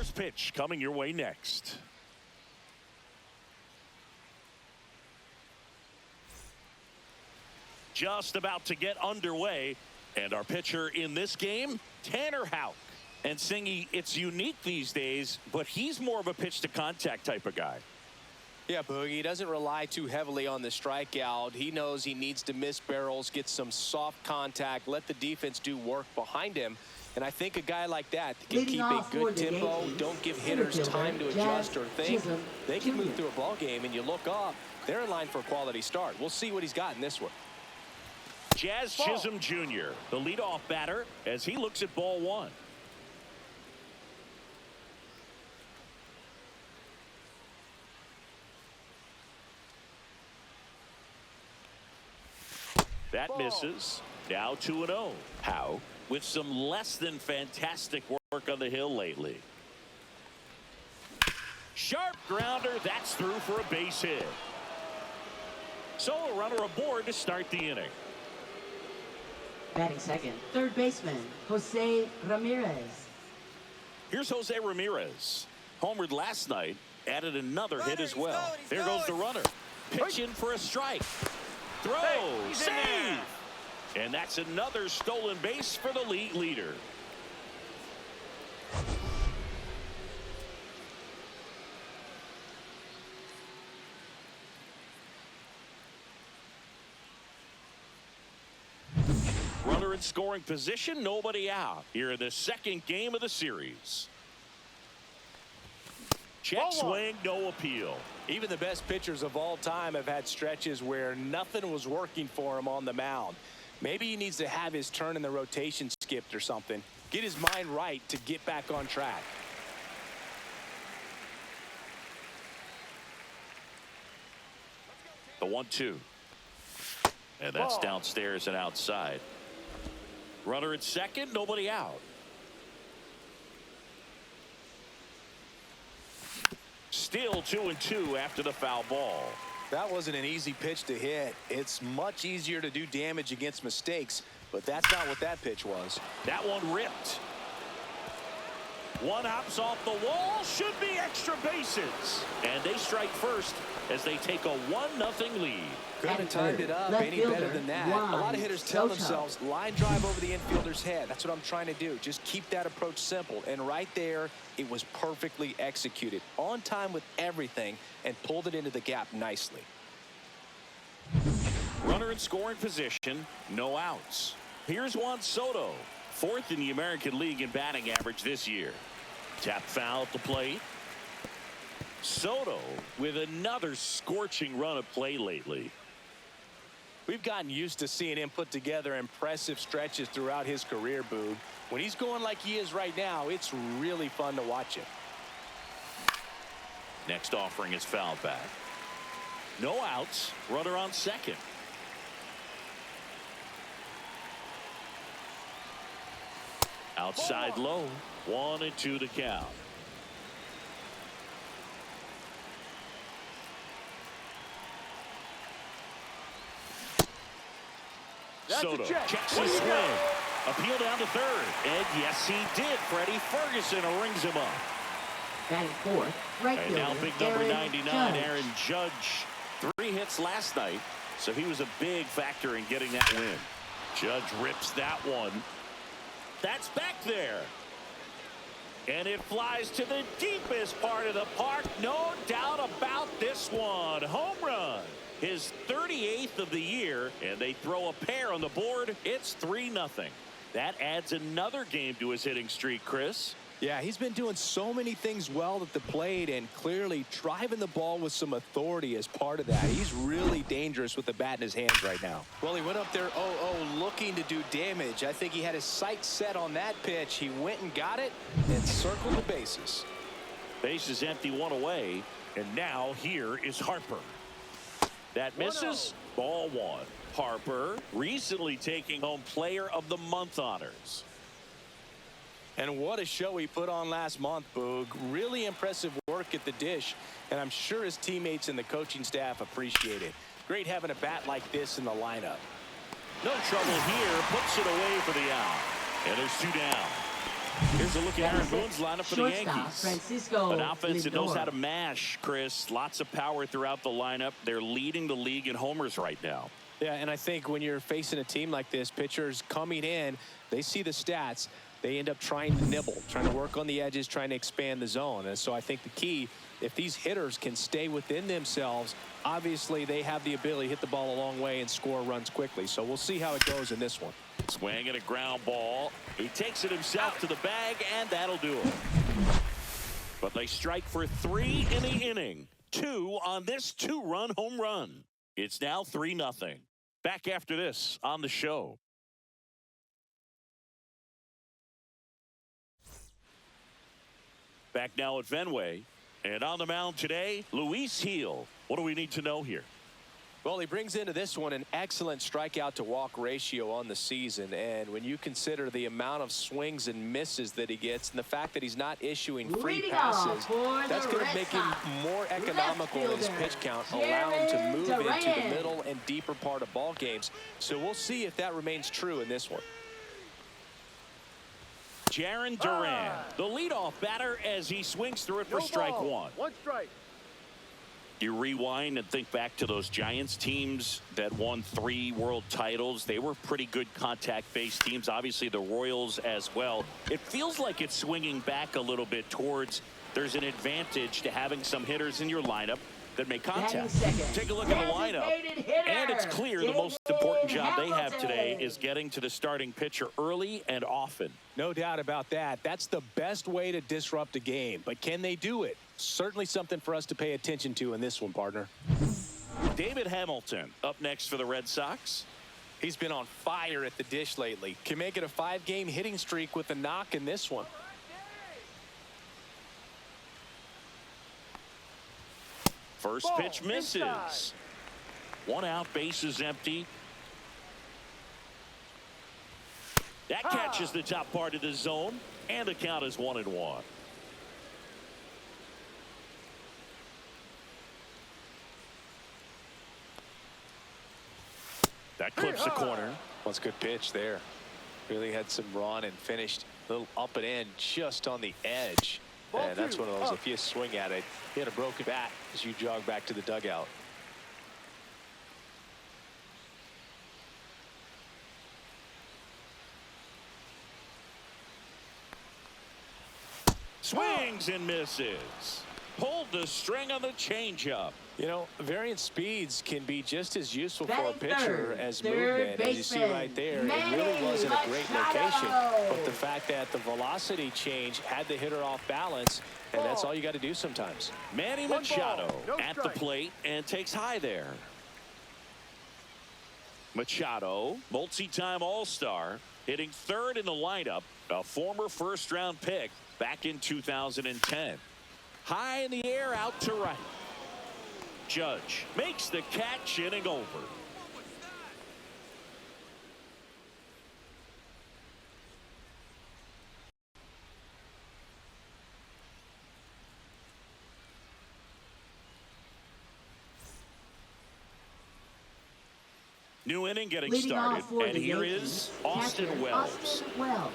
First pitch coming your way next. Just about to get underway. And our pitcher in this game, Tanner Houck. And Singy, it's unique these days, but he's more of a pitch to contact type of guy. Yeah, Boogie, he doesn't rely too heavily on the strikeout. He knows he needs to miss barrels, get some soft contact, let the defense do work behind him. And I think a guy like that can keep a good tempo, don't give hitters time to adjust or think. They can move through a ball game, and you look up, they're in line for a quality start. We'll see what he's got in this one. Jazz Chisholm Jr., the leadoff batter, as he looks at ball one. That misses. Now 2-0. How? With some less than fantastic work on the hill lately. Sharp grounder. That's through for a base hit. So a runner aboard to start the inning. Batting second, third baseman, Jose Ramirez. Here's Jose Ramirez. Homered last night. Added another hit as well. There goes the runner. Pitch in for a strike. Throw, save, and that's another stolen base for the league leader. Runner in scoring position, nobody out here in the second game of the series. Check swing, no appeal. Even the best pitchers of all time have had stretches where nothing was working for him on the mound. Maybe he needs to have his turn in the rotation skipped or something. Get his mind right to get back on track. The 1-2. And that's downstairs and outside. Runner at second, nobody out. Still 2-2 after the foul ball. That wasn't an easy pitch to hit. It's much easier to do damage against mistakes, but that's not what that pitch was. That one ripped. One hops off the wall, should be extra bases. And they strike first as they take a 1-0 lead. Couldn't have timed it up any better than that. A lot of hitters tell themselves, line drive over the infielder's head. That's what I'm trying to do. Just keep that approach simple. And right there, it was perfectly executed. On time with everything and pulled it into the gap nicely. Runner in scoring position, no outs. Here's Juan Soto, fourth in the American League in batting average this year. Tap foul at the plate. Soto with another scorching run of play lately. We've gotten used to seeing him put together impressive stretches throughout his career, Boog. When he's going like he is right now, it's really fun to watch him. Next offering is fouled back. No outs. Runner on second. Outside low. 1-2 to count. Soto checks his swing. Appeal down to third. And yes, he did. Freddie Ferguson rings him up. Batting fourth, right and fielder, now big number 99, Judge. Aaron Judge. 3 hits last night, so he was a big factor in getting that win. Judge rips that one. That's back there. And it flies to the deepest part of the park. No doubt about this one. Home run. His 38th of the year, and they throw a pair on the board. It's 3-0. That adds another game to his hitting streak, Chris. Yeah, he's been doing so many things well at the plate and clearly driving the ball with some authority as part of that. He's really dangerous with the bat in his hands right now. Well, he went up there 0-0 looking to do damage. I think he had his sights set on that pitch. He went and got it and circled the bases. Bases empty, one away, and now here is Harper. That misses. Ball one. Harper recently taking home Player of the Month honors. And what a show he put on last month, Boog. Really impressive work at the dish, and I'm sure his teammates and the coaching staff appreciate it. Great having a bat like this in the lineup. No trouble here. Puts it away for the out. And there's 2 down. Here's a look at Aaron Boone's lineup for the Shortstop, Yankees. Francisco An offense that knows how Lindor. to mash, Chris. Lots of power throughout the lineup. They're leading the league in homers right now. Yeah, and I think when you're facing a team like this, pitchers coming in, they see the stats. They end up trying to nibble, trying to work on the edges, trying to expand the zone. And so I think the key, if these hitters can stay within themselves, obviously they have the ability to hit the ball a long way and score runs quickly. So we'll see how it goes in this one. Swing and a ground ball. He takes it himself to the bag, and that'll do it. But they strike for 3 in the inning. 2 on this 2-run home run. It's now 3-0. Back after this on the show. Back now at Fenway. And on the mound today, Luis Gil. What do we need to know here? Well, he brings into this one an excellent strikeout to walk ratio on the season. And when you consider the amount of swings and misses that he gets and the fact that he's not issuing free Leading passes, off for that's the going to Red make him Sox, more economical in his left pitch count, fielder, allow him to Jarren move into Duran. the middle and deeper part of ball games. So we'll see if that remains true in this one. Jarren Duran, the leadoff batter as he swings through it for strike 1. 1 strike. You rewind and think back to those Giants teams that won 3 world titles. They were pretty good contact-based teams. Obviously, the Royals as well. It feels like it's swinging back a little bit towards there's an advantage to having some hitters in your lineup that make contact. Take a look at the lineup, and it's clear the most important job they have today is getting to the starting pitcher early and often. No doubt about that. That's the best way to disrupt a game. But can they do it? Certainly something for us to pay attention to in this one, partner. David Hamilton up next for the Red Sox. He's been on fire at the dish lately. Can make it a 5-game hitting streak with a knock in this one. First pitch misses. 1 out, bases empty. That catches the top part of the zone, and the count is 1-1. That clips the corner. That's a good pitch there. Really had some run and finished a little up and in just on the edge. And that's one of those, if you swing at it, hit a broken bat as you jog back to the dugout. Swings and misses. Pulled the string on the changeup. You know, variant speeds can be just as useful for a Batting pitcher third, as third movement. As you see baseman, right there, it Manny really wasn't a great location. Machado. But the fact that the velocity change had the hitter off balance, and that's all you got to do sometimes. Manny One Machado ball, no at the strike. plate and takes high there. Machado, multi-time All-Star, hitting 3rd in the lineup, a former first-round pick back in 2010. High in the air, out to right. Judge makes the catch, inning over. New inning getting Leading started, off for and the here Yankees, is Austin catcher Wells. Austin Wells.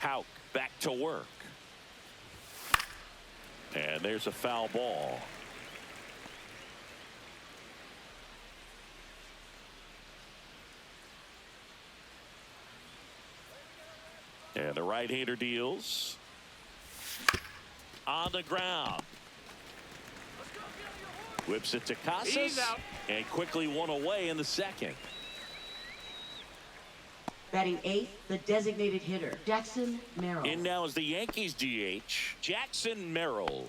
Houck back to work. And there's a foul ball. And the right-hander deals. On the ground. Whips it to He's Casas. out. And quickly one away in the second. Batting 8th, the designated hitter, Jackson Merrill. In now is the Yankees DH, Jackson Merrill.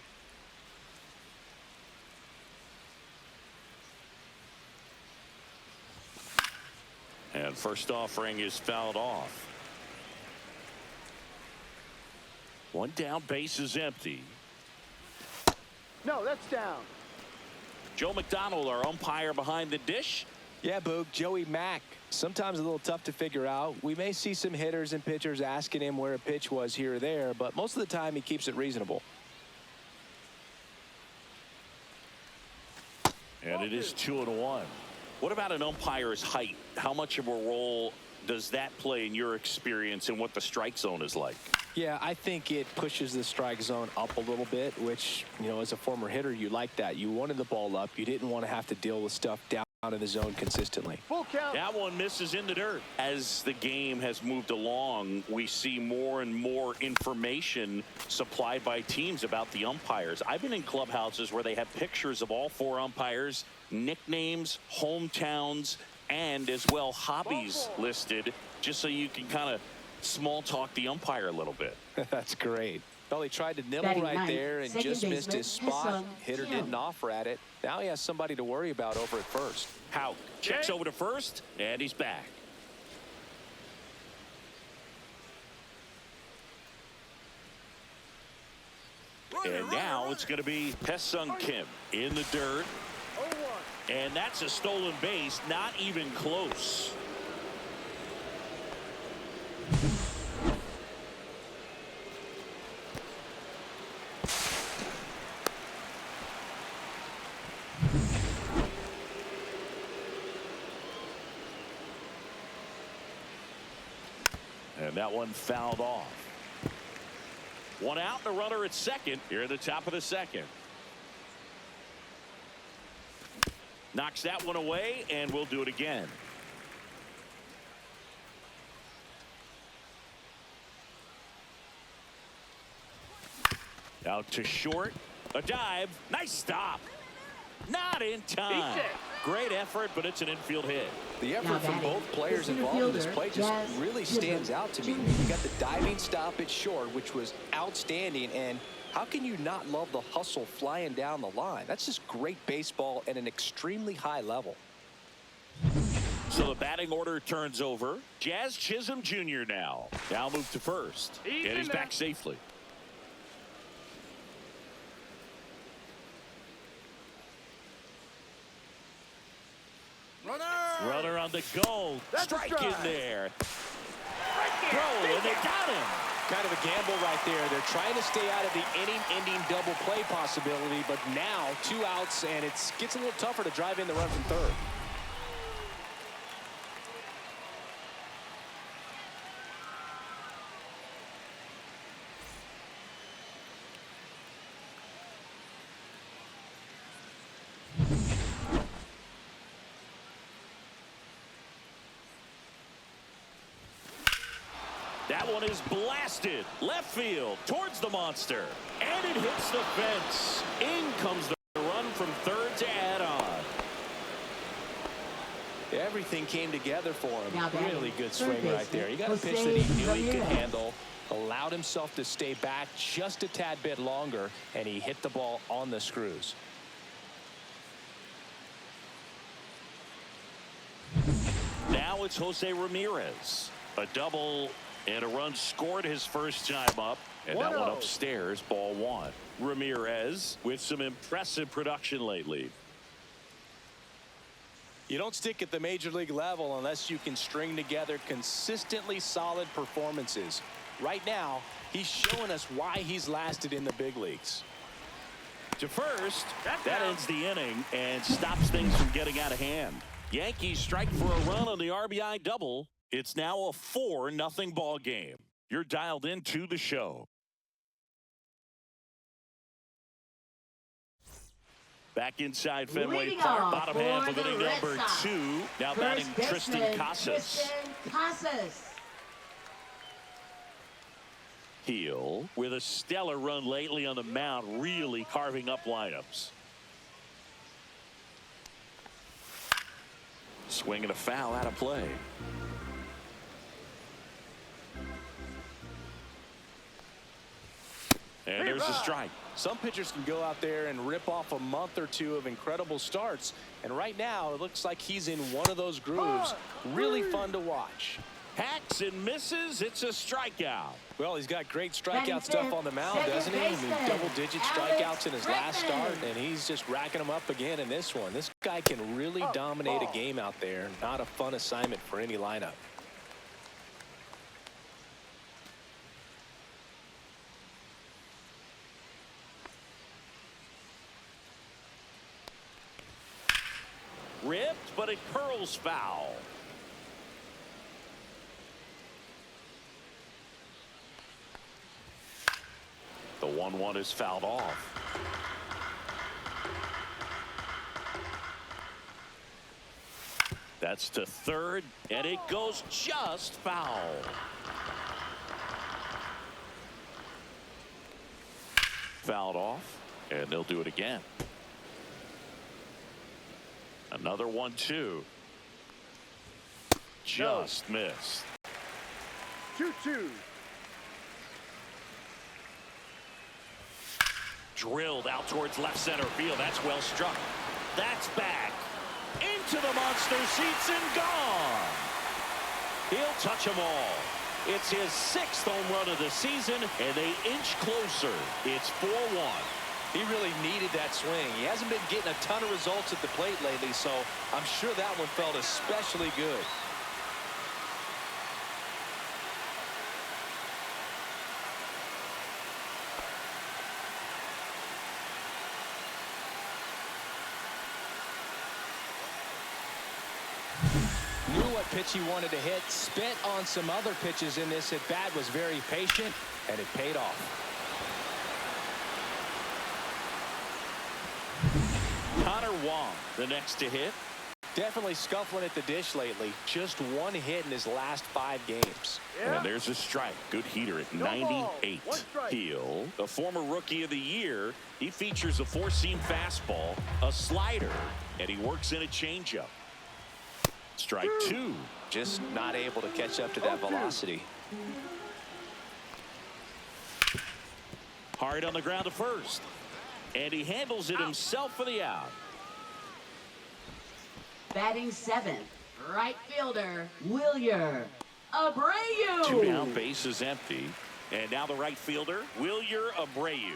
And first offering is fouled off. One down, base is empty. No, that's down. Joe McDonald, our umpire behind the dish. Yeah, Boog, Joey Mack. Sometimes a little tough to figure out. We may see some hitters and pitchers asking him where a pitch was here or there, but most of the time he keeps it reasonable. And it is 2-1. What about an umpire's height? How much of a role does that play in your experience in what the strike zone is like? Yeah, I think it pushes the strike zone up a little bit, which, you know, as a former hitter, you like that. You wanted the ball up. You didn't want to have to deal with stuff down in the zone consistently. Full count. That one misses in the dirt. As the game has moved along, we see more and more information supplied by teams about the umpires. I've been in clubhouses where they have pictures of all 4 umpires, nicknames, hometowns, and as well hobbies listed, just so you can kind of small talk the umpire a little bit. That's great. Well, he tried to nibble Batting right ninth, there and second just missed baseman, his spot. Hesson Hitter Kim. didn't offer at it. Now he has somebody to worry about over at first. Houck checks over to first, and he's back. And now it's going to be Hesson Kim in the dirt. 0-1. And that's a stolen base, not even close. And that one fouled off. One out, the runner at second here at the top of the second. Knocks that one away, and we'll do it again. Out to short. A dive. Nice stop. Not in time. Great effort, but it's an infield hit. The effort Now from batting, both players center involved in this fielder, play just Jazz really Chisholm. stands out to me. You got the diving stop at short, which was outstanding, and how can you not love the hustle flying down the line? That's just great baseball at an extremely high level. So the batting order turns over. Jazz Chisholm Jr. now move to first. And he's back safely. Runner on the go. Strike in there. Throw, and they got him. Kind of a gamble right there. They're trying to stay out of the inning-ending double play possibility, but now 2 outs, and it gets a little tougher to drive in the run from third. That one is blasted left field towards the monster, and it hits the fence. In comes the run from third to add on. Everything came together for him. Now batting, Really good third swing right there. He got a pitch baseman, that he knew he could Ramirez. handle, allowed himself to stay back just a tad bit longer, and he hit the ball on the screws. Now it's Jose Ramirez. A double and a run scored his first time up, and that one 1-0. upstairs, ball 1. Ramirez with some impressive production lately. You don't stick at the major league level unless you can string together consistently solid performances. Right now, he's showing us why he's lasted in the big leagues. To first, that ends the inning and stops things from getting out of hand. Yankees strike for a run on the RBI double. It's now a 4-0 ball game. You're dialed into the show. Back inside Fenway Leading Park, off bottom for half of the inning Red number Sox, 2. Now First batting Tristan baseman, Casas. Tristan Casas. Heel with a stellar run lately on the mound, really carving up lineups. Swing and a foul out of play. And there's a strike. Some pitchers can go out there and rip off a month or 2 of incredible starts, and right now it looks like he's in one of those grooves. Really fun to watch. Hacks and misses. It's a strikeout. Well, he's got great Batting strikeout stuff fifth, on the mound, second doesn't he? I mean, baseman, double-digit Alex strikeouts in his last start, Bregman. and he's just racking them up again in this one. This guy can really dominate a game out there. Not a fun assignment for any lineup. Ripped, but it curls foul. The 1-1 is fouled off. That's to third, and it goes just foul. Fouled off, and they'll do it again. Another 1-2. Just missed. 2-2. Drilled out towards left center field. That's well struck. That's back into the monster seats and gone. He'll touch them all. It's his 6th home run of the season, and they inch closer. It's 4-1. He really needed that swing. He hasn't been getting a ton of results at the plate lately, so I'm sure that one felt especially good. Knew what pitch he wanted to hit, spent on some other pitches in this at bat, was very patient, and it paid off. Connor Wong, the next to hit. Definitely scuffling at the dish lately. Just 1 hit in his last 5 games. And there's a strike. Good heater at 98. Heel, the former rookie of the year. He features a 4-seam fastball, a slider, and he works in a changeup. Strike 2. Just not able to catch up to that velocity. Hard on the ground to first. And he handles it himself for the out. Batting 7th, right fielder, Wilyer Abreu. 2 down, base is empty. And now the right fielder, Wilyer Abreu.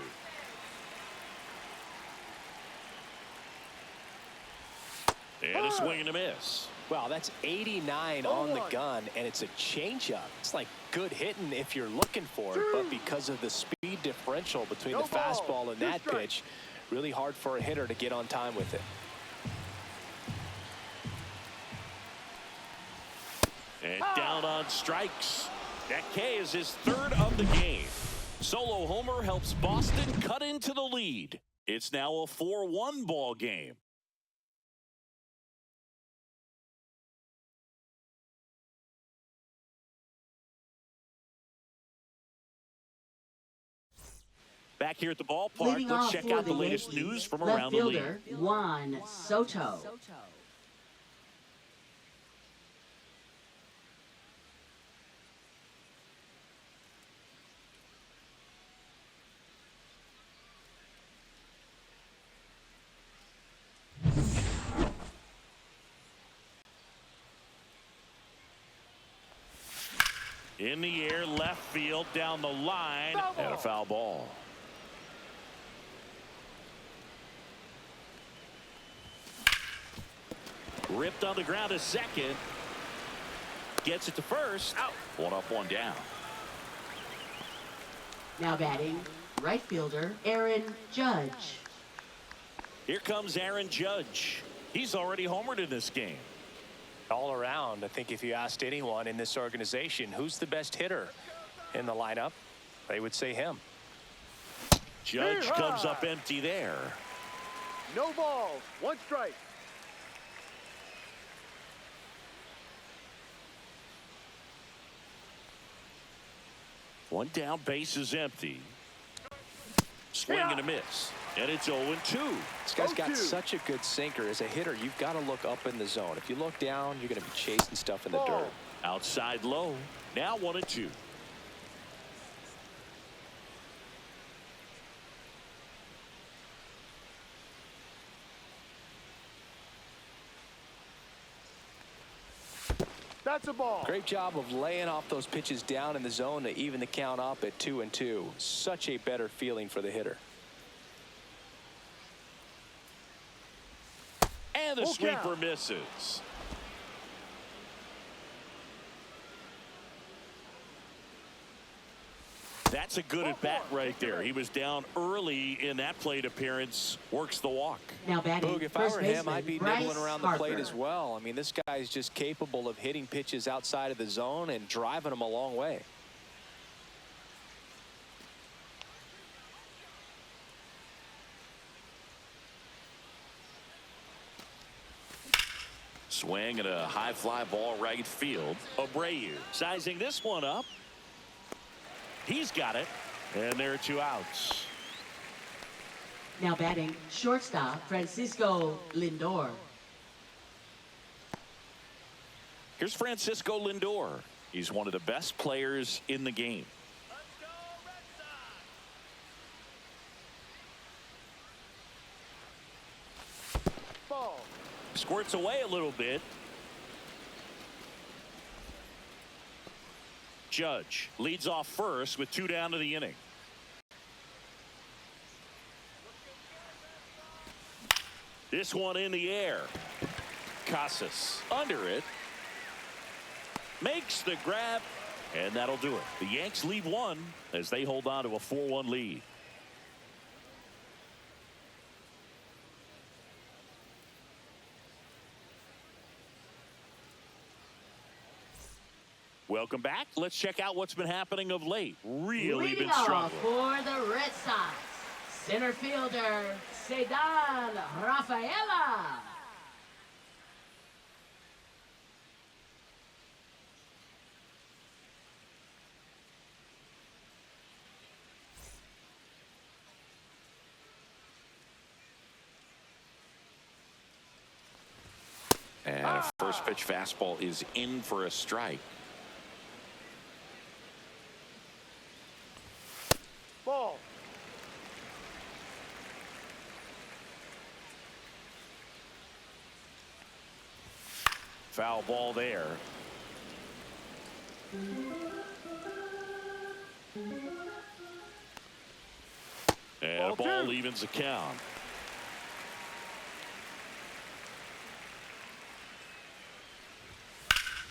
And a swing and a miss. Wow, that's 89 on the gun, and it's a changeup. It's like good hitting if you're looking for it, but because of the speed differential between the fastball and that pitch, really hard for a hitter to get on time with it. And down on strikes. That K is his 3rd of the game. Solo homer helps Boston cut into the lead. It's now a 4-1 ball game. Back here at the ballpark, Leading let's off check for out the the latest Yankees, news from left around the league. fielder, Juan Soto. In the air, left field, down the line, and a foul ball. Ripped on the ground to second. Gets it to first. Out. 1 up, 1 down. Now batting, right fielder, Aaron Judge. Here comes Aaron Judge. He's already homered in this game. All around, I think if you asked anyone in this organization who's the best hitter in the lineup, they would say him. Judge comes up empty there. No balls, 1 strike. One down, base is empty. Swing and a miss. And it's 0-2. This guy's got such a good sinker. As a hitter, you've got to look up in the zone. If you look down, you're going to be chasing stuff in the dirt. Outside low. Now 1-2. That's a ball. Great job of laying off those pitches down in the zone to even the count up at 2-2. Such a better feeling for the hitter. And the sweeper misses. That's a good at bat right there. He was down early in that plate appearance. Works the walk. Now batting, Boog, if I first were him, baseman, I'd be Bryce nibbling around the plate Harper. as well. I mean, this guy is just capable of hitting pitches outside of the zone and driving them a long way. Swing and a high fly ball right field. Abreu sizing this one up. He's got it. And there are 2 outs. Now batting, shortstop, Francisco Lindor. Here's Francisco Lindor. He's one of the best players in the game. Ball. Squirts away a little bit. Judge leads off first with 2 down to the inning. This one in the air. Casas under it. Makes the grab. And that'll do it. The Yanks lead 1 as they hold on to a 4-1 lead. Welcome back. Let's check out what's been happening of late. Really Leading been off struggling. for the Red Sox, center fielder, Cedar Rafaela. And a first pitch fastball is in for a strike. Ball. Foul ball there. And Ball ball 2. evens the count.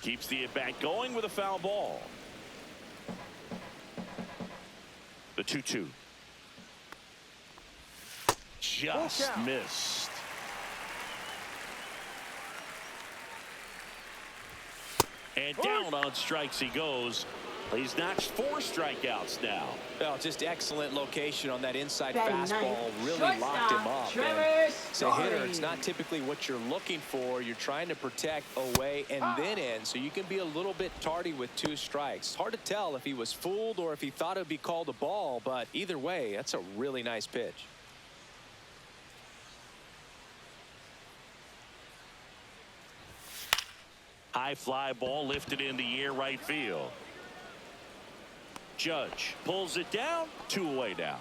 Keeps the at-bat going with a foul ball. The 2-2. Just missed. And down on strikes he goes. He's notched 4 strikeouts now. Well, just excellent location on that inside Batting fastball. ninth, Really shortstop, locked him up. Trevor And as a hitter, Story. it's not typically what you're looking for. You're trying to protect away and then in, so you can be a little bit tardy with 2 strikes. Hard to tell if he was fooled or if he thought it would be called a ball, but either way, that's a really nice pitch. High fly ball lifted in the air right field. Judge pulls it down. 2 away now.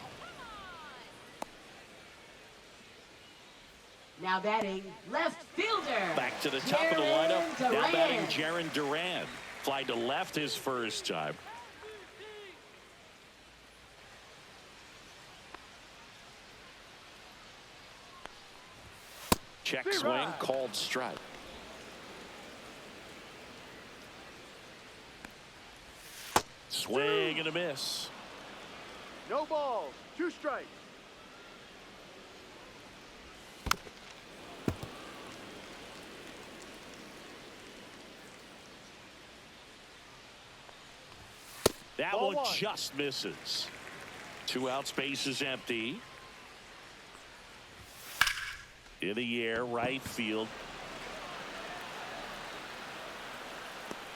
Now batting, left fielder. Back to the top of the lineup. Jarren Now batting Duran. Jarren Duran. Fly to left his first time. Check swing, called strike. Swing and a miss. No balls. 2 strikes. That Ball one 1. just misses. 2 outs, base is empty. In the air, right field.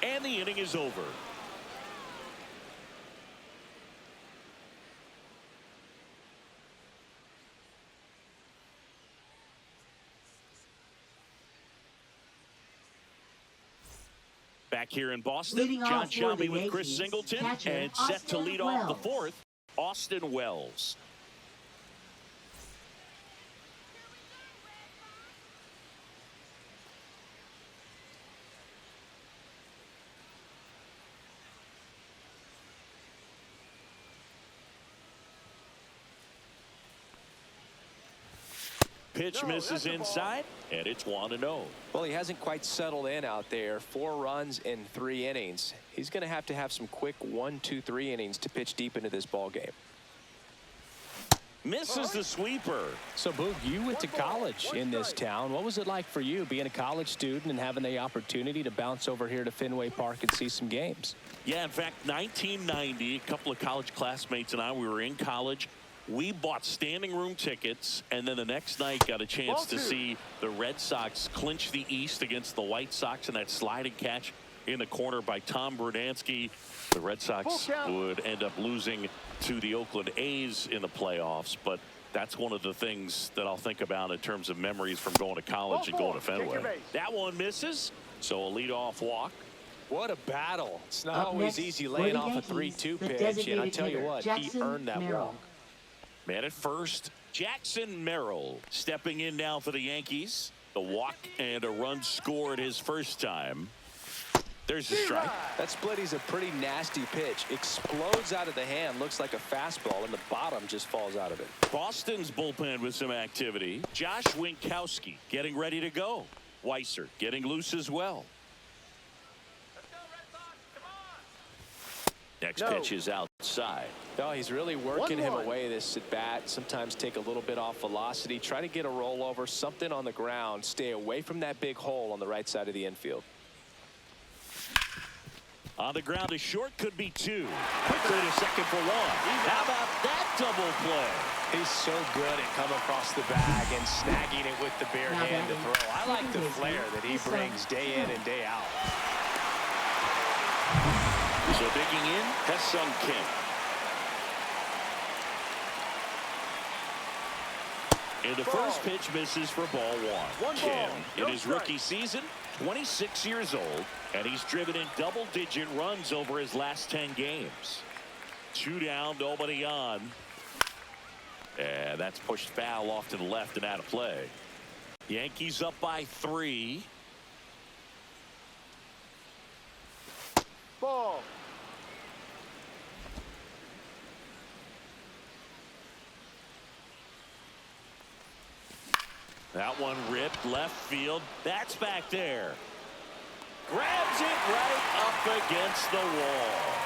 And the inning is over. Back here in Boston, Leading John off for the Shelby with Chris Yankees, Singleton, catcher and set to Austin lead off the Wells. 4th, Austin Wells. pitch No, misses that's a ball. inside, and it's 1-0. Well, he hasn't quite settled in out there. 4 runs in 3 innings. He's going to have some quick 1, 2, 3 innings to pitch deep into this ball game. Misses the sweeper. So, Boog, you went to college in this town. What was it like for you being a college student and having the opportunity to bounce over here to Fenway Park and see some games? Yeah, in fact, 1990, a couple of college classmates and I, we were in college. We bought standing room tickets, and then the next night got a chance to see the Red Sox clinch the East against the White Sox in that sliding catch in the corner by Tom Brudansky. The Red Sox would end up losing to the Oakland A's in the playoffs, but that's one of the things that I'll think about in terms of memories from going to college and going to Fenway. That one misses, so a leadoff walk. What a battle. It's not Up always next, easy for laying the off a Yankees, 3-2 the pitch, and I designated tell you hitter, what, he Jackson earned that Merrill. walk. Man at first, Jackson Merrill stepping in now for the Yankees. The walk and a run scored his first time. There's the strike. That splitty's a pretty nasty pitch. Explodes out of the hand, looks like a fastball, and the bottom just falls out of it. Boston's bullpen with some activity. Josh Winkowski getting ready to go. Weiser getting loose as well. Next pitch is outside. Oh, he's really working him 1-1. away this at bat. Sometimes take a little bit off velocity. Try to get a rollover, something on the ground. Stay away from that big hole on the right side of the infield. On the ground, a short could be 2. Quickly to second for 1. How about that double play? He's so good at coming across the bag and snagging it with the bare Now hand to batting, throw. I like the second flair baseman, that he Lisa brings day in and day out. So digging in, Ha-Sung Kim. And the first pitch misses for ball 1. Kim, in his rookie season, 26 years old, and he's driven in double-digit runs over his last 10 games. 2 down, nobody on. And that's pushed foul off to the left and out of play. Yankees up by 3. Ball. That one ripped left field. That's back there. Grabs it right up against the wall.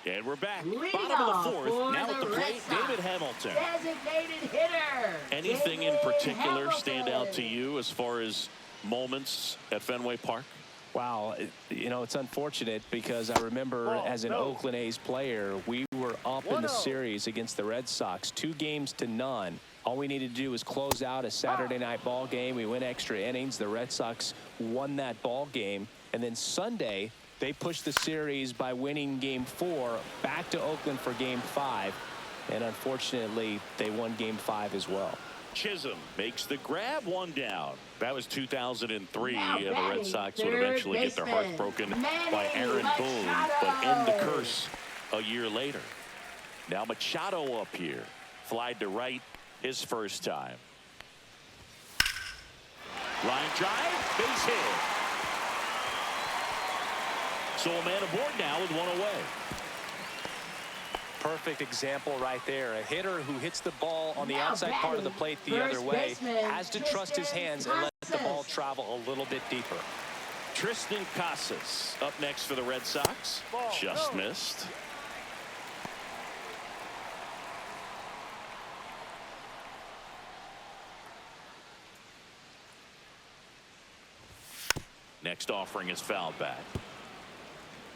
And we're back. Bottom of the 4th. Now at the plate, David Hamilton. Designated hitter. Anything in David particular stand out to Hamilton. you as far as moments at Fenway Park? Wow, you know, it's unfortunate because I remember as an Oakland A's player, we were up in the series against the Red Sox, 2-0. All we needed to do was close out a Saturday night ball game. We went extra innings. The Red Sox won that ball game. And then Sunday, they pushed the series by winning Game 4 back to Oakland for Game 5. And unfortunately, they won Game 5 as well. Chisholm makes the grab, 1 down. That was 2003, Now and the Red batting, Sox would third eventually get their hearts baseman, broken Manny by Aaron Boone, but end the Machado. curse a year later. Now Machado up here. Flied to right his first time. Line drive, base hit. So a man aboard now with 1 away. Perfect example right there. A hitter who hits the ball on the Now outside part of the plate the batting, other way first baseman, has to trust his Tristan hands and let the ball Casas. travel a little bit deeper. Tristan Casas up next for the Red Sox. Ball, Just no. missed. Next offering is fouled back.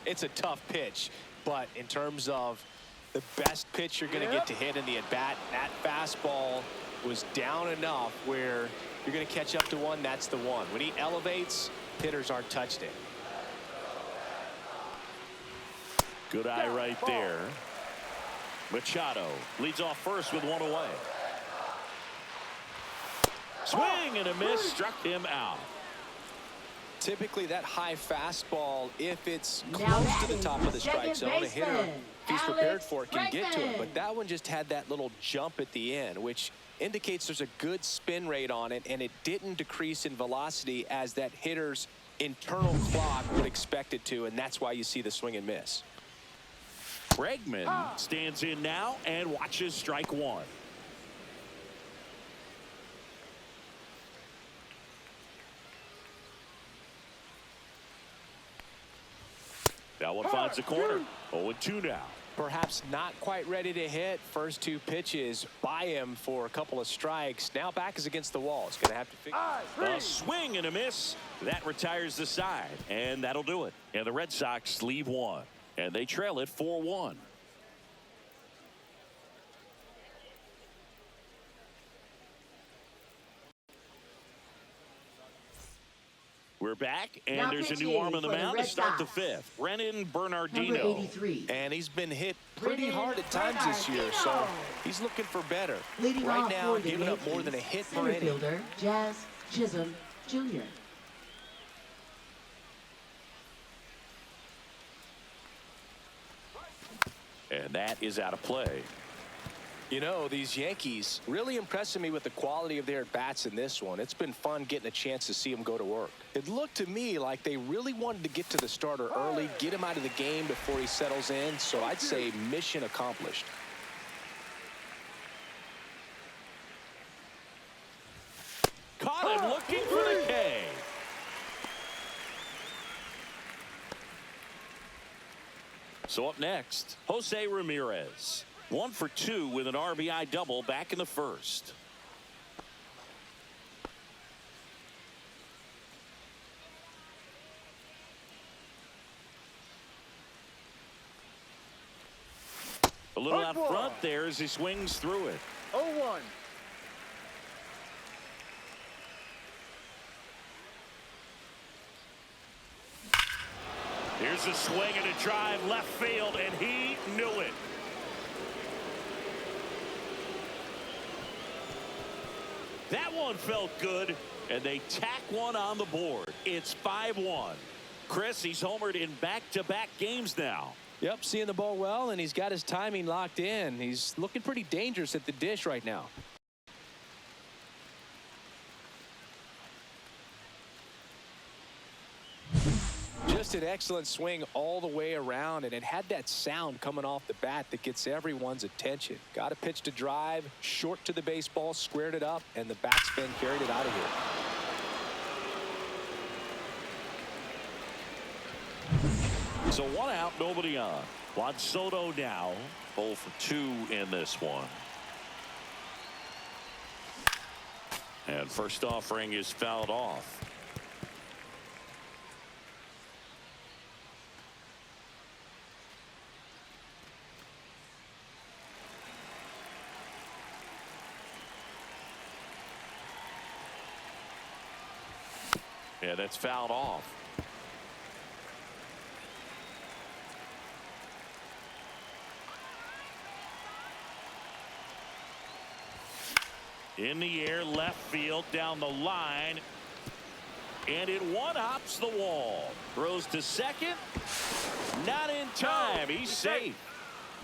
It's a tough pitch, but in terms of the best pitch you're going to get to hit in the at-bat, that fastball was down enough where you're going to catch up to one. That's the one. When he elevates, hitters aren't touched it. Good eye right there. Machado leads off first with 1 away. Swing and a miss, struck him out. Typically, that high fastball, if it's Now close to batting, the top of the strike second zone, a hitter, baseman, if he's prepared Alex for it, can get to it. Bregman. But that one just had that little jump at the end, which indicates there's a good spin rate on it, and it didn't decrease in velocity as that hitter's internal clock would expect it to, and that's why you see the swing and miss. Bregman stands in now and watches strike one. That one finds the corner. 0-2 now. Perhaps not quite ready to hit. First two pitches by him for a couple of strikes. Now back is against the wall. He's going to have to figure a swing and a miss. That retires the side, and that'll do it. And the Red Sox leave one, and they trail it 4-1. We're back, and Now there's a new pitching arm on the for the mound to Red start the Sox. fifth. Brennan Bernardino. Number 83. And he's been hit pretty Brennan hard at times this year, so Bernardino. he's looking for better. Leading Right off now, for the giving up more Yankees, than a hit per center inning. fielder Jazz Chisholm Jr. And that is out of play. You know, these Yankees really impressing me with the quality of their at-bats in this one. It's been fun getting a chance to see them go to work. It looked to me like they really wanted to get to the starter early, get him out of the game before he settles in, so I'd say mission accomplished. Caught him looking for the K. So up next, Jose Ramirez. 1 for 2 with an RBI double back in the first. A little out front there as he swings through it. 0-1. Here's a swing and a drive left field, and he knew it. That one felt good, and they tack one on the board. It's 5-1. Chris, he's homered in back-to-back games now. Yep, seeing the ball well, and he's got his timing locked in. He's looking pretty dangerous at the dish right now. Just an excellent swing all the way around, and it had that sound coming off the bat that gets everyone's attention. Got a pitch to drive, short to the baseball, squared it up, and the backspin carried it out of here. So 1 out, nobody on. Juan Soto now 0 for 2 in this one. And first offering is fouled off. Yeah, that's fouled off. In the air, left field, down the line. And it one-hops the wall. Throws to second. Not in time. He's safe.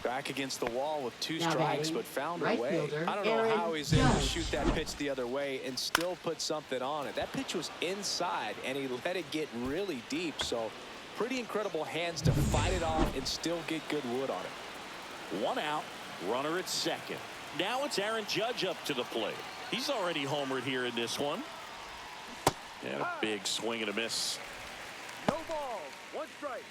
Back against the wall with 2 Now strikes, batting, but found a right way. fielder, I don't know Jarren how he's able to Duran. shoot that pitch the other way and still put something on it. That pitch was inside, and he let it get really deep. So pretty incredible hands to fight it off and still get good wood on it. 1 out, runner at second. Now it's Aaron Judge up to the plate. He's already homered here in this one. And a big swing and a miss. No balls. 1 strike.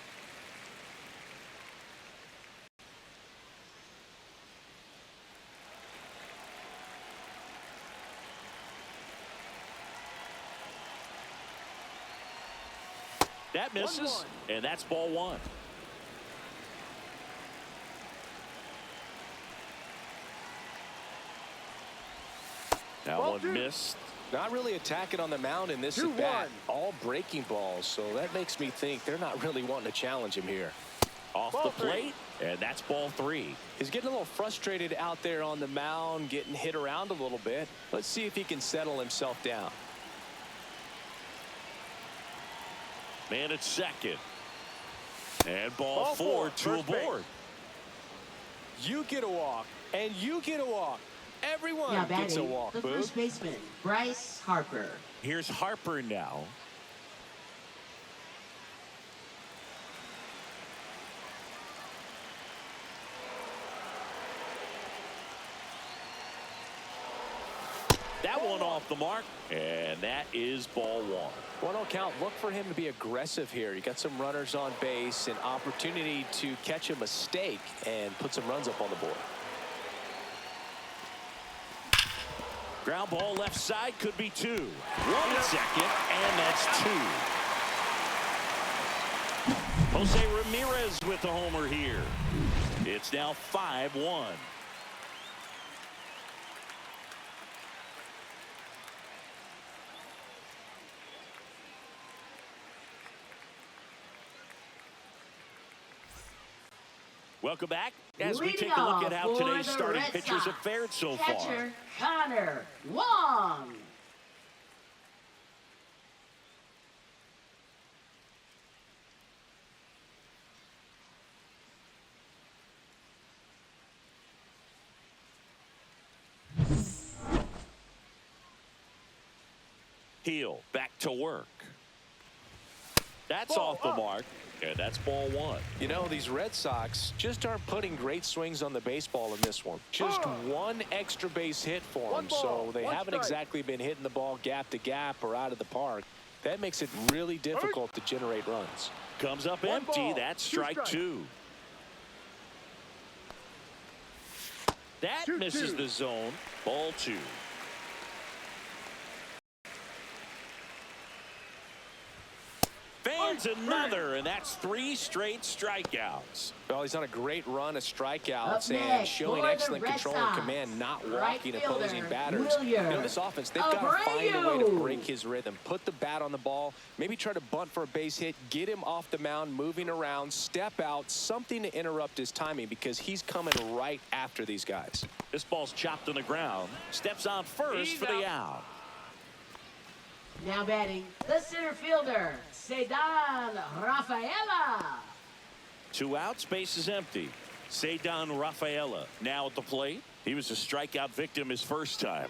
That misses, 1-1. and that's ball 1. That Ball one 2. missed. Not really attacking on the mound in this 2-1. at-bat. All breaking balls, so that makes me think they're not really wanting to challenge him here. Off Ball the 3. plate, and that's ball 3. He's getting a little frustrated out there on the mound, getting hit around a little bit. Let's see if he can settle himself down. Man at second. And ball Ball 4 4, to first base. aboard. You get a walk, and you get a walk, Everyone Now gets a batting, walk, the Boog. first baseman, Bryce Harper. Here's Harper now. That one off the mark, and that is ball one. 1-0 count. Look for him to be aggressive here. You got some runners on base, an opportunity to catch a mistake and put some runs up on the board. Ground ball left side, could be two. 1 second, and that's two. Jose Ramirez with the homer here. It's now 5-1. Welcome back as we take a look at how today's starting pitchers have fared so far. Catcher, Connor Wong. Heel back to work. That's off the mark, and that's ball one. You know, these Red Sox just aren't putting great swings on the baseball in this one. Just one extra base hit for them, so they haven't exactly been hitting the ball gap to gap or out of the park. That makes it really difficult to generate runs. Comes up empty. That's strike two. That misses the zone. Ball two. Fans another, and that's 3 straight strikeouts. Well, he's on a great run of strikeouts Up and next, showing for the excellent Red control and Sox, command, not right walking fielder, opposing batters. You know, this offense, they've got to find a way to break his rhythm. Put the bat on the ball, maybe try to bunt for a base hit, get him off the mound, moving around, step out, something to interrupt his timing because he's coming right after these guys. This ball's chopped on the ground. Steps on first for the out. Now batting, the center fielder, Cedar Rafaela. 2 outs, base is empty. Cedar Rafaela now at the plate. He was a strikeout victim his first time.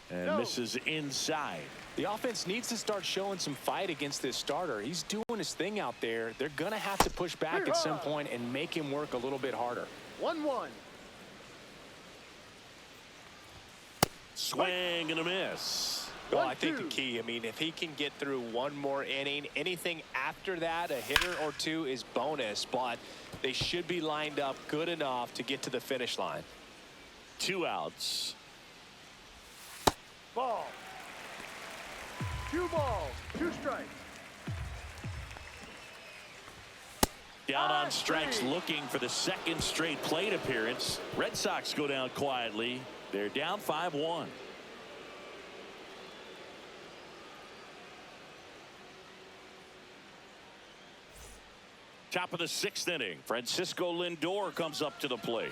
And misses inside. The offense needs to start showing some fight against this starter. He's doing his thing out there. They're going to have to push back at some point and make him work a little bit harder. 1-1. Swing and a miss. Well, I think the key, I mean, if he can get through one more inning, anything after that, a hitter or two is bonus, but they should be lined up good enough to get to the finish line. 2 outs. Ball. 2 balls, 2 strikes. Down on strikes, looking for the 2nd straight plate appearance. Red Sox go down quietly. They're down 5-1. Top of the 6th inning. Francisco Lindor comes up to the plate.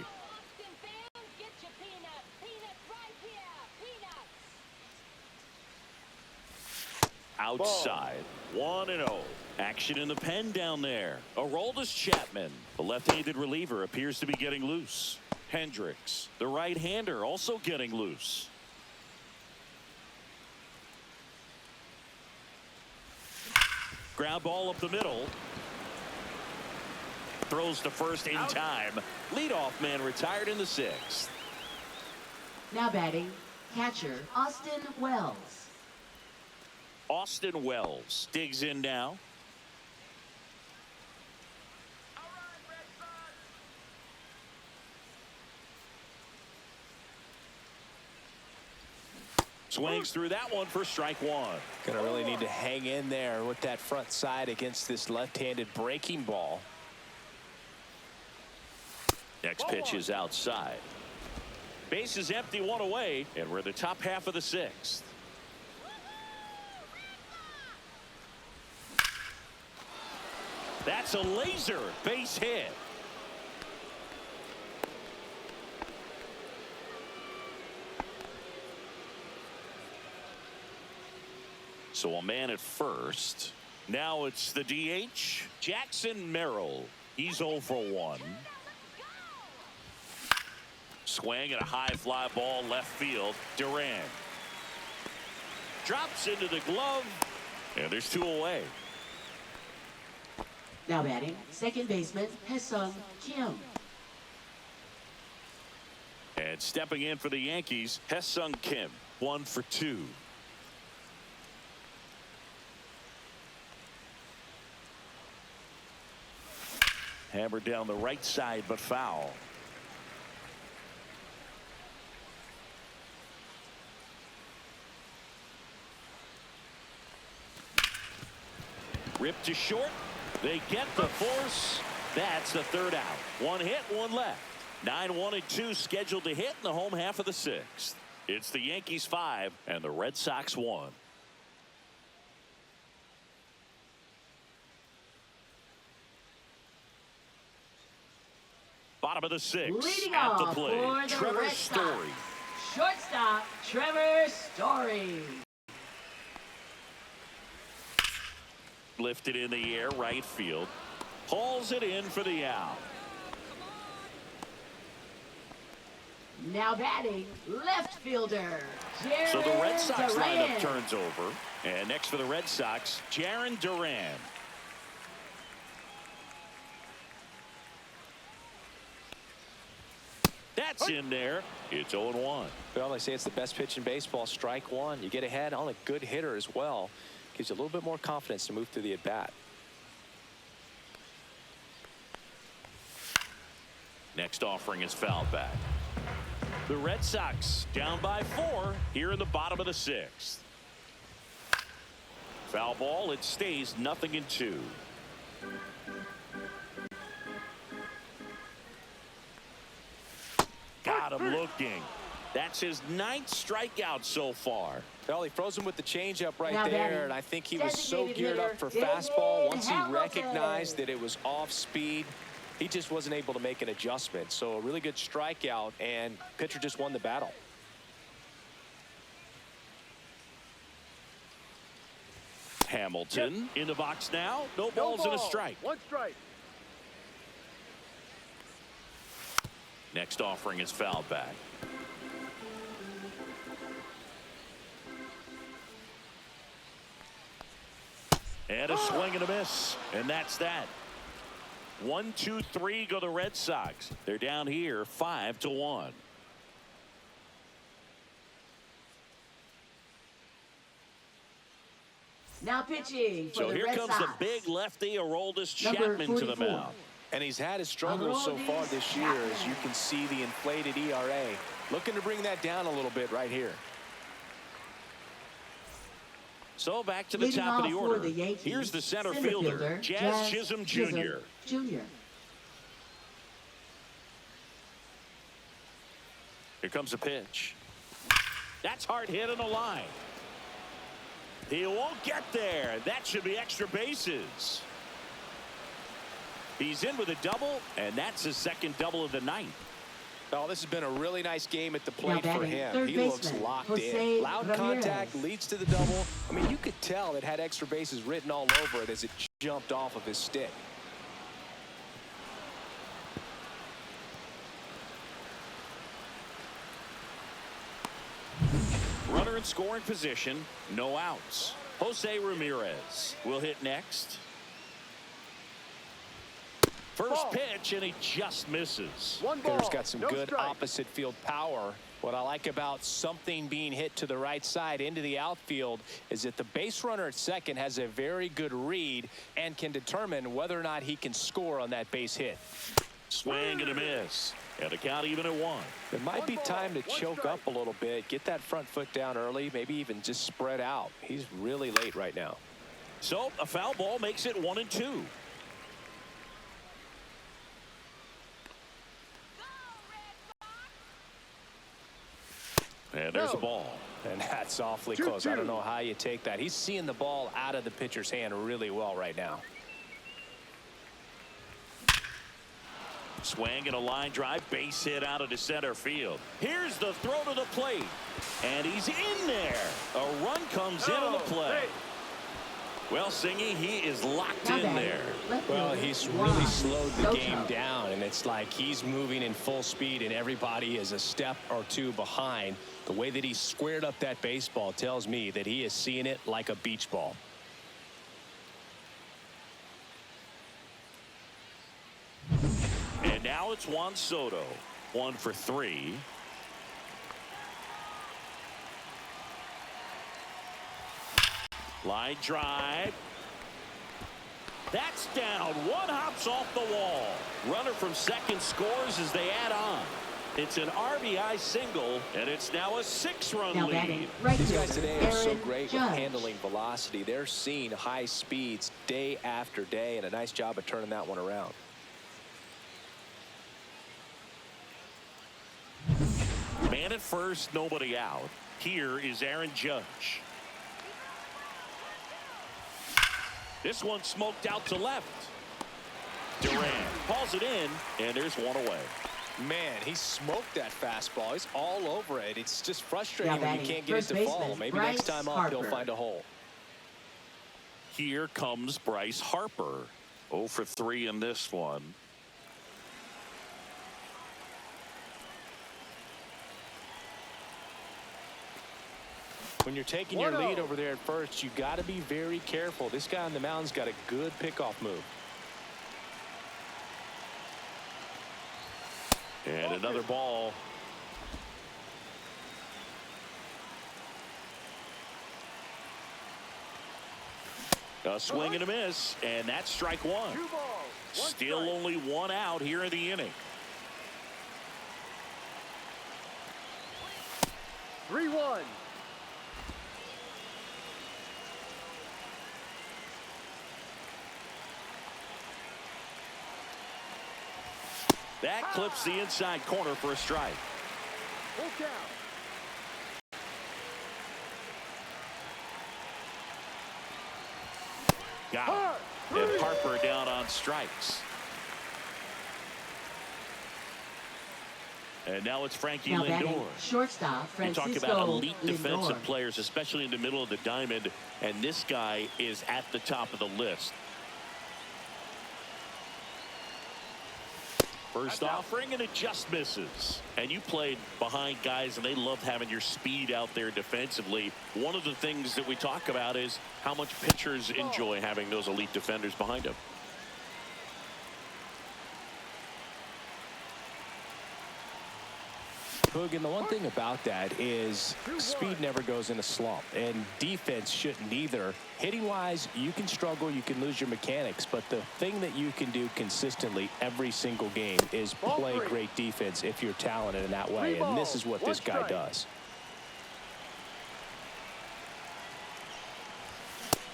Outside. 1-0. Action in the pen down there. Aroldis Chapman, the left-handed reliever, appears to be getting loose. Hendricks, the right-hander, also getting loose. Ground ball up the middle. Throws to first in time. Leadoff man retired in the 6th. Now batting, catcher, Austin Wells. Austin Wells digs in now. Swings through that one for strike one. Gonna really need to hang in there with that front side against this left-handed breaking ball. Next pitch is outside. Base is empty, 1 away, and we're the top half of the 6th. That's a laser base hit. So a man at first. Now it's the DH, Jackson Merrill. He's 0 for 1. Swing and a high fly ball left field. Duran drops into the glove, and there's 2 away. Now batting, second baseman, Hyesung Kim. And stepping in for the Yankees, Hyesung Kim, 1 for 2. Hammered down the right side, but foul. Ripped to short. They get the force. That's the 3rd out. 1 hit, 1 left. 9-1 and 2 scheduled to hit in the home half of the 6th. It's the Yankees 5 and the Red Sox 1. Bottom of the 6th. Leading at the off plate, for the Trevor Red Sox, Story. shortstop, Trevor Story. Lifted in the air, right field. Hauls it in for the out. Now batting, left fielder, Jarren So the Red Sox Duran. lineup turns over. And next for the Red Sox, Jarren Duran. That's in there. It's 0-1. Well, they say it's the best pitch in baseball. Strike 1. You get ahead on a good hitter as well. Gives you a little bit more confidence to move through the at-bat. Next offering is fouled back. The Red Sox down by 4 here in the bottom of the 6th. Foul ball. It stays 0-2. Got him looking. That's his 9th strikeout so far. Well, he froze him with the changeup right Now there, batting, and I think he was so designated geared up hitter, for fastball. Once he Hamilton. recognized that it was off speed, he just wasn't able to make an adjustment. So a really good strikeout, and pitcher just won the battle. Hamilton in the box now. No balls and a strike. 1 strike. Next offering is fouled back. And a swing and a miss. And that's that. 1, 2, 3 go the Red Sox. They're down here 5-1. Now pitching for So the here Red comes Sox. the big lefty, Aroldis Number Chapman, to the 44. mound. And he's had his struggles so far this year, as you can see the inflated ERA. Looking to bring that down a little bit right here. So back to the Leading top of the off for order. the Yankees, Here's the center center fielder, fielder, Jazz Chisholm Jr. Jr. Here comes a pitch. That's hard hit on the line. He won't get there. That should be extra bases. He's in with a double, and that's his 2nd double of the night. Oh, this has been a really nice game at the Now plate for batting, him. third He looks baseman, locked Jose in. Loud Ramirez. contact leads to the double. I mean, you could tell it had extra bases written all over it as it jumped off of his stick. Runner in scoring position, no outs. Jose Ramirez will hit next. First Ball. pitch, and he just misses. 1 ball. Hitter's got some no good strike. opposite field power. What I like about something being hit to the right side into the outfield is that the base runner at second has a very good read and can determine whether or not he can score on that base hit. Swing and a miss. And a count even at 1. It might be ball, time to 1 choke strike. up a little bit, get that front foot down early, maybe even just spread out. He's really late right now. So a foul ball makes it 1-2. And there's a ball. And that's awfully 2-2. close. I don't know how you take that. He's seeing the ball out of the pitcher's hand really well right now. Swing and a line drive, base hit out of the center field. Here's the throw to the plate. And he's in there. A run comes in on the play. Well, Singy, he is locked in there. Well, he's really slowed the game down, and it's like he's moving in full speed, and everybody is a step or two behind. The way that he squared up that baseball tells me that he is seeing it like a beach ball. And now it's Juan Soto, 1 for 3. Line drive. That's down. One hops off the wall. Runner from second scores as they add on. It's an RBI single, and it's now a 6-run lead. These guys today are so great with handling velocity. They're seeing high speeds day after day, and a nice job of turning that one around. Man at first, nobody out. Here is Aaron Judge. This one smoked out to left. Duran calls it in, and there's one away. Man, he smoked that fastball. He's all over it. It's just frustrating when you can't get it to fall. Maybe next time up, he'll find a hole. Here comes Bryce Harper. 0 for 3 in this one. When you're taking your lead over there at first, you got to be very careful. This guy on the mound's got a good pickoff move. And another ball. A swing and a miss, and that's strike one. Still only one out here in the inning. 3-1. That clips the inside corner for a strike. Full count. Got him. And Harper down on strikes. And now it's Frankie Lindor. Shortstop, You talk Francisco about elite Lindor. defensive players, especially in the middle of the diamond, and this guy is at the top of the list. First offering, and it just misses. And you played behind guys, and they love having your speed out there defensively. One of the things that we talk about is how much pitchers enjoy having those elite defenders behind them. Boog, and the one thing about that is speed never goes in a slump, and defense shouldn't either. Hitting wise, you can struggle, you can lose your mechanics, but the thing that you can do consistently every single game is play great defense if you're talented in that way, and this is what this guy does.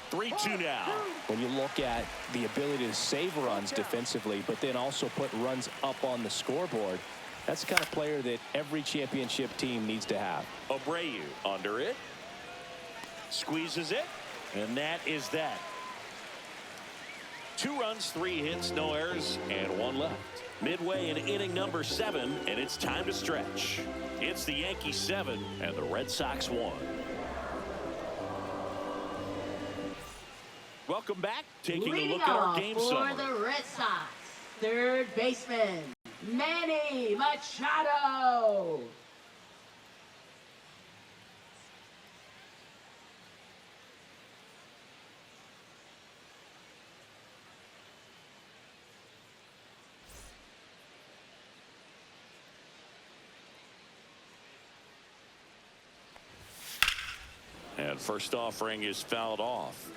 3-2 now. When you look at the ability to save runs defensively, but then also put runs up on the scoreboard, that's the kind of player that every championship team needs to have. Abreu under it. Squeezes it. And that is that. 2 runs, 3 hits, no errors, and 1 left. Midway in inning number 7, and it's time to stretch. It's the Yankees 7 and the Red Sox 1. Welcome back. Taking a look at our game summary. For the Red Sox, third baseman, Manny Machado. And first offering is fouled off.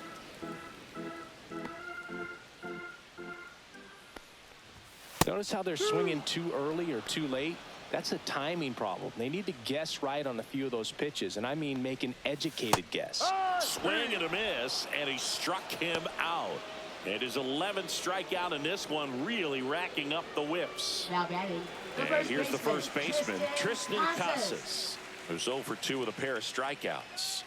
Notice how they're swinging too early or too late. That's a timing problem. They need to guess right on a few of those pitches, and I mean make an educated guess. Swing and a miss, and he struck him out. And his 11th strikeout in this one, really racking up the whips. Now batting. And here's the first baseman, Tristan Casas, who's 0 for 2 with a pair of strikeouts.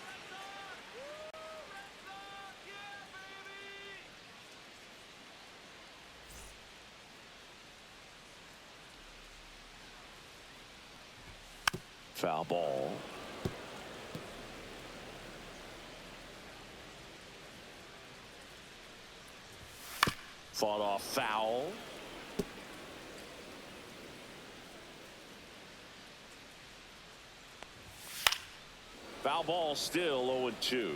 Foul ball. Fought off foul. Foul ball, still 0-2.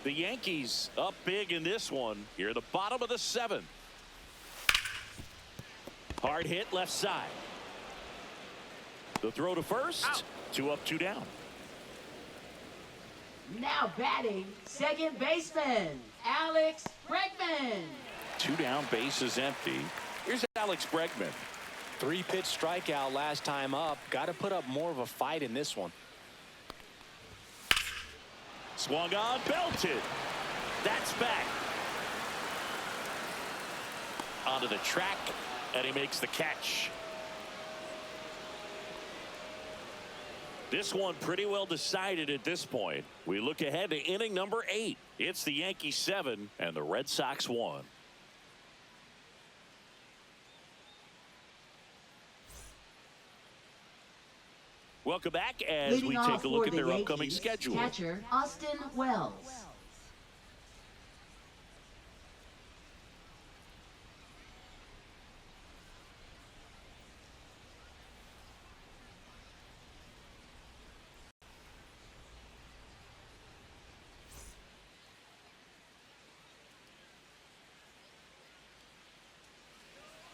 The Yankees up big in this one. Here at the bottom of the 7th. Hard hit left side. The throw to first. Out. 2 up, 2 down. Now batting, second baseman, Alex Bregman. 2 down, base is empty. Here's Alex Bregman. 3-pitch strikeout last time up. Got to put up more of a fight in this one. Swung on, belted. That's back. Onto the track, and he makes the catch. This one pretty well decided at this point. We look ahead to inning number 8. It's the Yankees 7 and the Red Sox 1. Welcome back as Leading we off take a look for at the their upcoming Yankees, schedule. Catcher Austin Wells.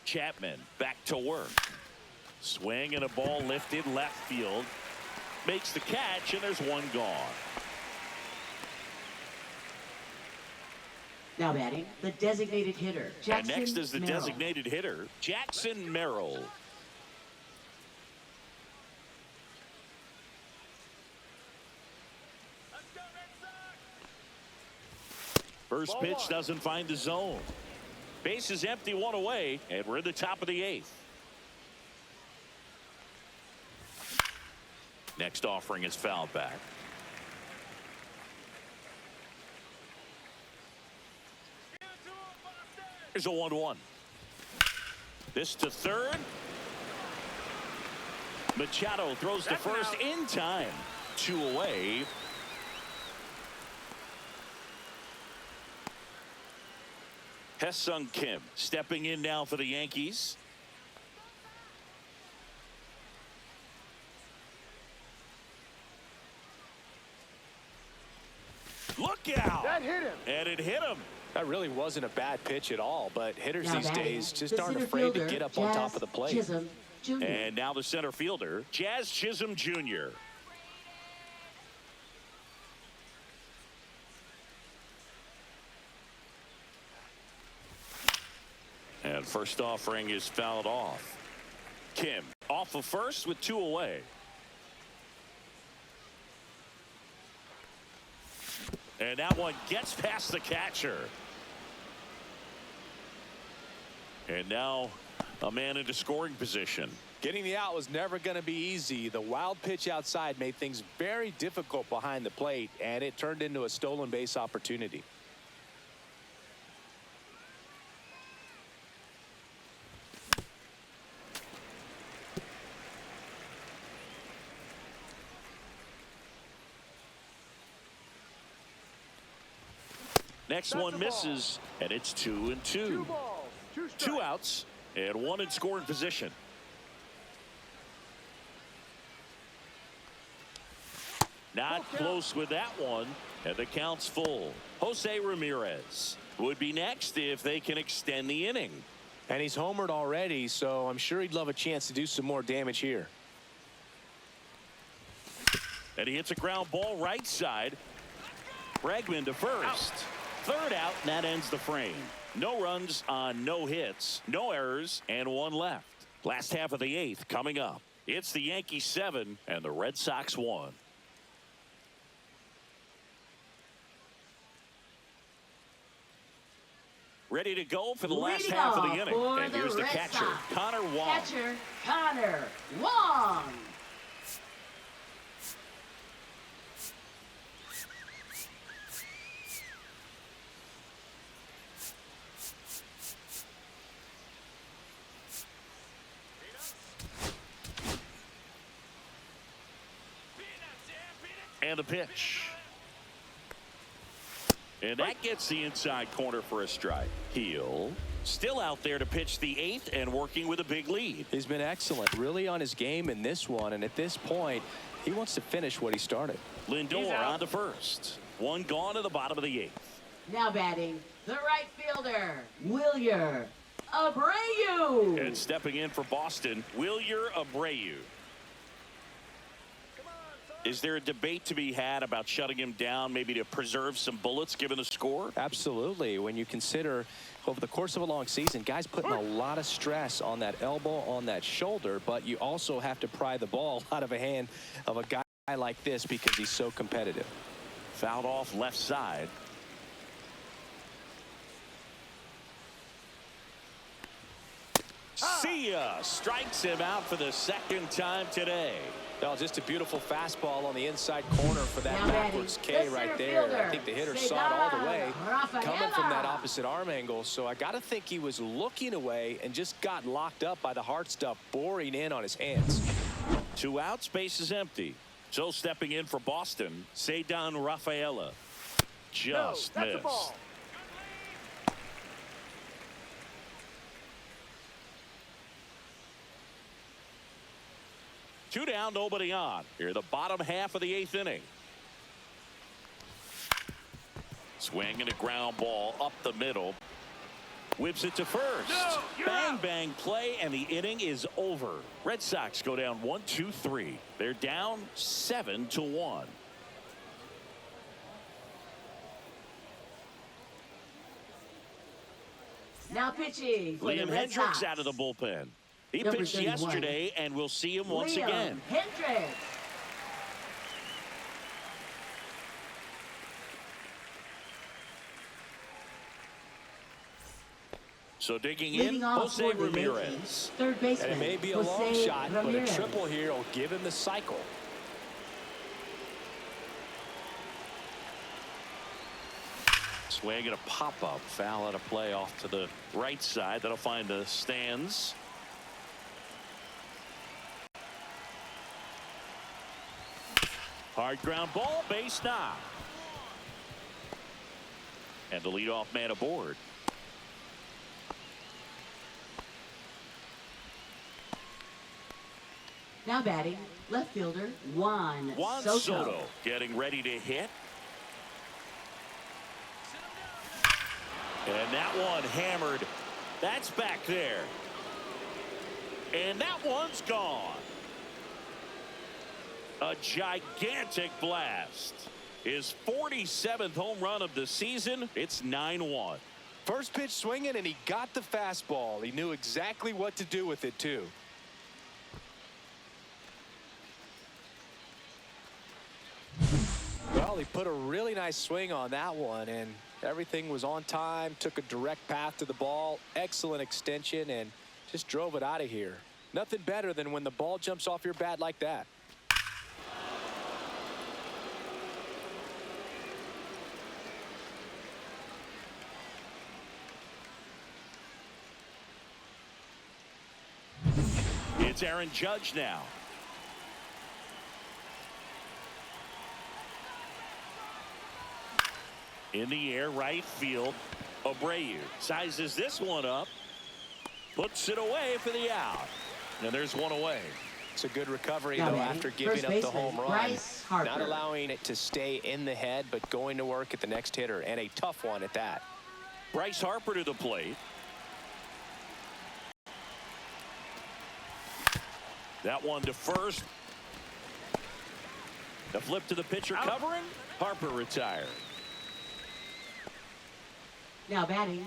Chapman back to work. Swing and a ball lifted left field. Makes the catch, and there's one gone. Now batting, the designated hitter, Jackson And next is the Merrill. designated hitter, Jackson Merrill. First pitch doesn't find the zone. Base is empty, 1 away, and we're in the top of the 8th. Next offering is fouled back. Here's a 1-1. This to third. Machado throws to first in time. 2 away. Hesung Kim stepping in now for the Yankees. Look out! That hit him. And it hit him. That really wasn't a bad pitch at all, but hitters Now these batting, days just the aren't center afraid to fielder, get up on top of the plate. Chisholm Jr. And now the center fielder, Jazz Chisholm Jr. And first offering is fouled off. Kim off of first with 2 away. And that one gets past the catcher. And now a man into scoring position. Getting the out was never going to be easy. The wild pitch outside made things very difficult behind the plate, and it turned into a stolen base opportunity. Next one misses, and it's 2-2. 2 balls, 2 strikes. 2 outs and 1 in scoring position. Not close with that one, and the count's full. Jose Ramirez would be next if they can extend the inning. And he's homered already, so I'm sure he'd love a chance to do some more damage here. And he hits a ground ball right side. Bregman to first. Third out, and that ends the frame. No runs on no hits, no errors, and 1 left. Last half of the 8th coming up. It's the Yankees 7 and the Red Sox 1. Ready to go for the last Leading half of the off inning. for And here's the Red catcher, Sox. Connor Wong. Catcher Connor Wong. And a pitch. And that gets the inside corner for a strike. Heel. Still out there to pitch the 8th and working with a big lead. He's been excellent, really on his game in this one, and at this point, he wants to finish what he started. Lindor on to first. One gone to the bottom of the 8th. Now batting, the right fielder, Wilyer Abreu. And stepping in for Boston, Wilyer Abreu. Is there a debate to be had about shutting him down, maybe to preserve some bullets given the score? Absolutely. When you consider over the course of a long season, guys putting a lot of stress on that elbow, on that shoulder, but you also have to pry the ball out of a hand of a guy like this because he's so competitive. Fouled off left side. See ya. Strikes him out for the 2nd time today. Well, just a beautiful fastball on the inside corner for that Now backwards batting, K the right center there. fielder, I think the hitter saw it all the way coming from that Rafaela. opposite arm angle. So I got to think he was looking away and just got locked up by the hard stuff boring in on his hands. 2 outs, base is empty. So stepping in for Boston, Cedar Rafaela. Just that's a missed. ball. Two down, nobody on. Here, the bottom half of the 8th inning. Swinging a ground ball up the middle. Whips it to first. No, you're Bang, out. bang play, and the inning is over. Red Sox go down 1-2-3. They're down 7-1. Now pitching for the Liam Red Hendricks Sox. out of the bullpen. He Number pitched 31. yesterday, and we'll see him once Liam again. Hendricks. So digging in, Leading off Jose for the Ramirez. Yankees, third baseman. And it may be a long Jose shot, Ramirez. but a triple here will give him the cycle. Swing and a pop-up. Foul out of play off to the right side. That'll find the stands. Hard ground ball, base knock. And the leadoff man aboard. Now batting, left fielder Juan Soto getting ready to hit. And that one hammered. That's back there. And that one's gone. A gigantic blast. His 47th home run of the season. It's 9-1. First pitch swinging, and he got the fastball. He knew exactly what to do with it, too. Well, he put a really nice swing on that one, and everything was on time, took a direct path to the ball, excellent extension, and just drove it out of here. Nothing better than when the ball jumps off your bat like that. It's Aaron Judge now. In the air, right field. Abreu sizes this one up. Puts it away for the out. And there's one away. It's a good recovery, Now though, batting, after giving first up the baseman, home run. Bryce Harper. Not allowing it to stay in the head, but going to work at the next hitter, and a tough one at that. Bryce Harper to the plate. That one to first. The flip to the pitcher covering. Harper retired. Now batting,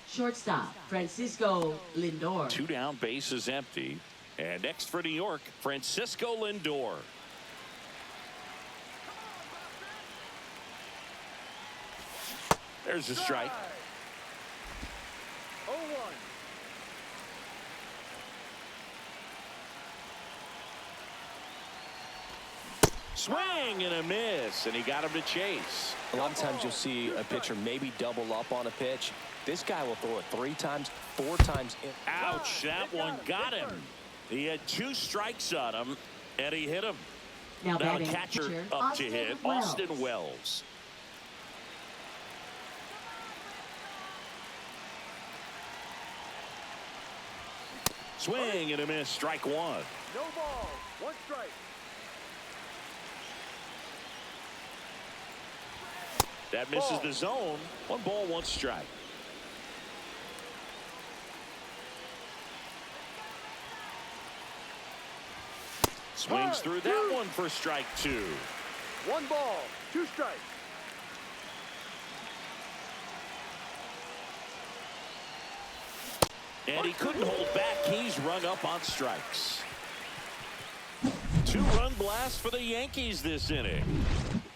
shortstop Francisco Lindor. Two down, base is empty. And next for New York, Francisco Lindor. There's a strike. 0-1. Swing and a miss, and he got him to chase. A lot of times you'll see a pitcher maybe double up on a pitch. This guy will throw it 3 times, 4 times in. Ouch, that one got him. He had 2 strikes on him, and he hit him. Now Now the batting, catcher pitcher, up to hit, Wells. Austin Wells. Swing and a miss. Strike one. No ball. One strike. That misses the zone. 1 ball, 1 strike. Swings through that one for strike 2. 1 ball. 2 strikes. And he couldn't hold back. He's rung up on strikes. 2-run blast for the Yankees this inning.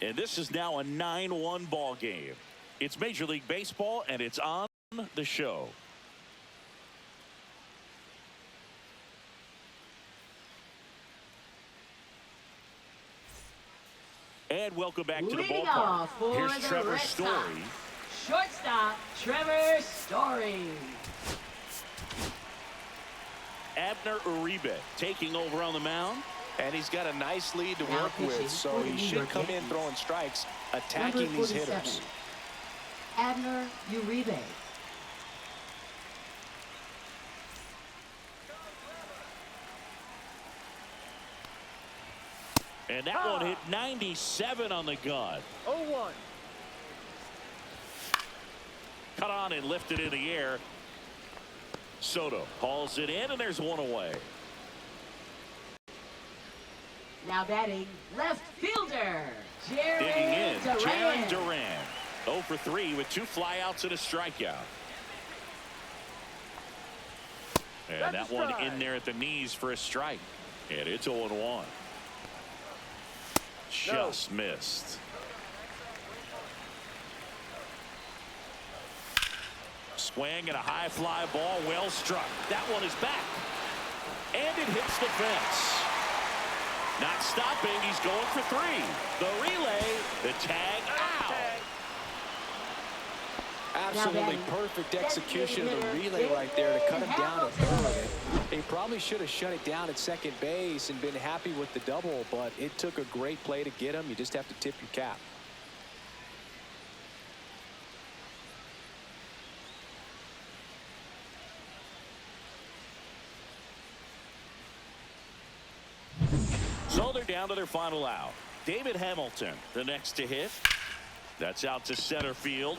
And this is now a 9-1 ball game. It's Major League Baseball, and it's on the show. And welcome back to the Leading ballpark. off for Here's the Trevor Red Story. Sox, shortstop Trevor Story. Abner Uribe taking over on the mound. And he's got a nice lead to Now work pitching with, so for the he New should York come in Yankees. throwing strikes, Number attacking these 47, hitters. Abner Uribe. And that one hit 97 on the gun. 0-1. Cut on and lifted in the air. Soto hauls it in, and there's one away. Now batting left fielder Digging in, Jarren Jarren Duran. Duran. 0 for 3 with 2 flyouts and a strikeout. And that one in there at the knees for a strike. And it's 0-1. Just missed. Swing and a high fly ball, well struck. That one is back. And it hits the fence. Not stopping, he's going for 3. The relay, the tag, out. Absolutely perfect execution of the relay right there to cut him down to third. He probably should have shut it down at second base and been happy with the double, but it took a great play to get him. You just have to tip your cap. So they're down to their final out. David Hamilton, the next to hit. That's out to center field.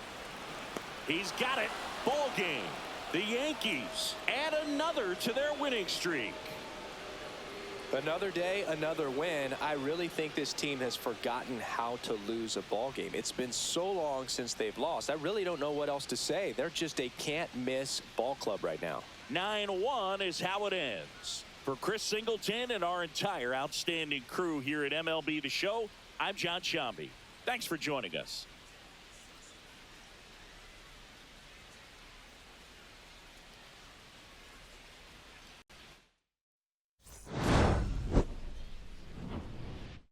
He's got it. Ball game. The Yankees add another to their winning streak. Another day, another win. I really think this team has forgotten how to lose a ball game. It's been so long since they've lost. I really don't know what else to say. They're just a can't-miss ball club right now. 9-1 is how it ends. For Chris Singleton and our entire outstanding crew here at MLB The Show, I'm John Shambi. Thanks for joining us.